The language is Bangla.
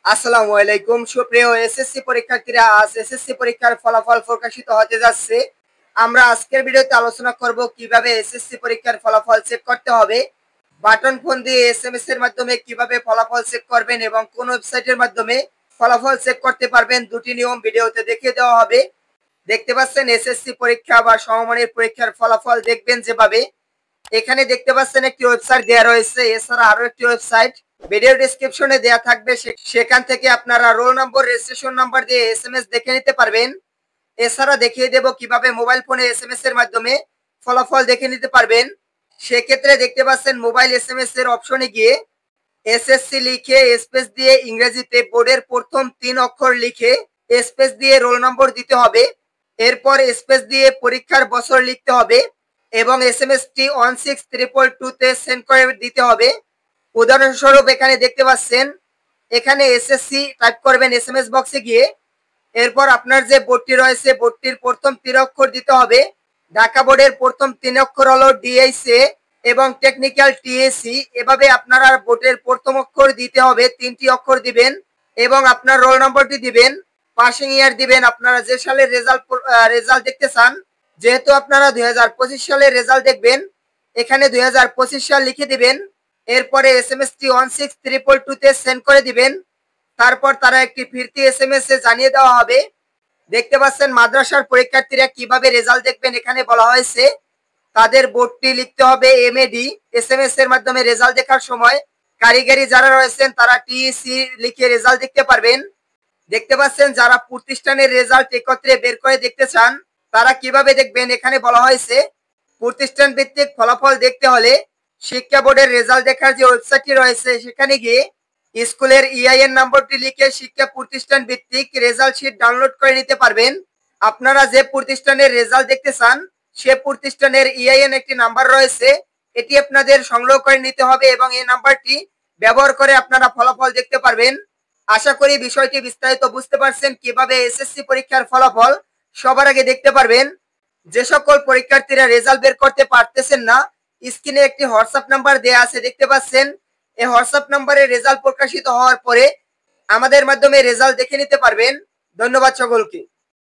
আসসালামু আলাইকুম সুপ্রিয় এসএসসি পরীক্ষার্থীরা, আজ এসএসসি পরীক্ষার ফলাফল প্রকাশিত হতে যাচ্ছে। আমরা আজকের ভিডিওতে আলোচনা করব কিভাবে এসএসসি পরীক্ষার ফলাফল চেক করতে হবে, বাটন ফোন দিয়ে এসএমএস এর মাধ্যমে কিভাবে ফলাফল চেক করবেন এবং কোন ওয়েবসাইটের মাধ্যমে ফলাফল চেক করতে পারবেন, দুটি নিয়ম ভিডিওতে দেখিয়ে দেওয়া হবে। দেখতে পাচ্ছেন এসএসসি পরীক্ষা বা সমমানের পরীক্ষার ফলাফল দেখবেন যেভাবে। এখানে দেখতে পাচ্ছেন একটি ওয়েবসাইট দেওয়া রয়েছে, এছাড়া আরো একটি ওয়েবসাইট ভিডিও ডেসক্রিপশনে দেওয়া থাকবে, সেখান থেকে আপনারা রোল নম্বর, রেজিস্ট্রেশন নাম্বার দিয়ে এসএমএস দেখে নিতে পারবেন। এছাড়া দেখিয়ে দেব কিভাবে মোবাইল ফোনে এসএমএস এর মাধ্যমে ফলাফল দেখে নিতে পারবেন। সেক্ষেত্রে দেখতে পাচ্ছেন মোবাইল এসএমএস এর অপশনে গিয়ে এসএসসি লিখে স্পেস দিয়ে ইংরেজিতে বোর্ডের প্রথম 3 অক্ষর লিখে স্পেস দিয়ে রোল নম্বর দিতে হবে। এরপর স্পেস দিয়ে পরীক্ষার বছর লিখতে হবে এবং এসএমএসটি 16322 তে সেন্ড করে দিতে হবে। উদাহরণস্বরূপ এখানে দেখতে পাচ্ছেন, এখানে এসএসসি টাইপ করবেন এসএমএস বক্সে গিয়ে। এরপর আপনার যে বোর্ডটি রয়েছে বোর্ডটির প্রথম 3 অক্ষর দিতে হবে। ঢাকা বোর্ডের প্রথম 3 অক্ষর হলো ডিএইচএ এবং টেকনিক্যাল টিএসি। এভাবে আপনারা বোর্ডের প্রথম অক্ষর দিতে হবে, 3টি অক্ষর দিবেন এবং আপনার রোল নম্বরটি দিবেন, পাসিং ইয়ার দিবেন, আপনারা যে সালের রেজাল্ট দেখতে চান। যেহেতু আপনারা 2025 সালের রেজাল্ট দেখবেন, এখানে 2025 সাল লিখে দিবেন। এরপরে এসএমএসটি 16322 তে সেন্ড করে দিবেন। তারপর তারা একটি ফিরতি এসএমএস এ জানিয়ে দেওয়া হবে। দেখতে পাচ্ছেন মাদ্রাসার পরীক্ষার্থীরা কিভাবে রেজাল্ট দেখবেন, এখানে বলা হয়েছে তাদের বোর্ডটি লিখতে হবে এমএডি। এসএমএস এর মাধ্যমে রেজাল্ট দেখার সময় কারিগরি যারা রয়েছেন তারা টিসি লিখে রেজাল্ট দেখতে পারবেন। দেখতে পাচ্ছেন যারা প্রতিষ্ঠানের রেজাল্ট একত্রে বের করে দেখতে চান তারা কিভাবে দেখবেন, এখানে বলা হয়েছে প্রতিষ্ঠান ভিত্তিক ফলাফল দেখতে হলে শিক্ষা বোর্ডের রেজাল্ট দেখার যে ওয়েবসাইটটি রয়েছে সেখানে গিয়ে স্কুলের ইআইএন নম্বরটি লিখে শিক্ষা প্রতিষ্ঠান ভিত্তিক রেজাল্ট শিট ডাউনলোড করে নিতে পারবেন। আপনারা যে প্রতিষ্ঠানের রেজাল্ট দেখতে চান সে প্রতিষ্ঠানের ইআইএন একটি নাম্বার রয়েছে, এটি আপনাদের সংগ্রহ করে নিতে হবে এবং এই নাম্বারটি ব্যবহার করে আপনারা ফলাফল দেখতে পারবেন। আশা করি বিষয়টি বিস্তারিত বুঝতে পারছেন কিভাবে এসএসসি পরীক্ষার ফলাফল সবার আগে দেখতে পারবেন। যে সকল পরীক্ষার্থীরা রেজাল্ট বের করতে পারতেছেন না, স্ক্রিনে একটি হোয়াটসঅ্যাপ নাম্বার দেয়া আছে দেখতে পাচ্ছেন। এই হোয়াটসঅ্যাপ নম্বরে রেজাল্ট প্রকাশিত হওয়ার পরে আমাদের মাধ্যমে রেজাল্ট দেখে নিতে পারবেন। ধন্যবাদ সকলকে।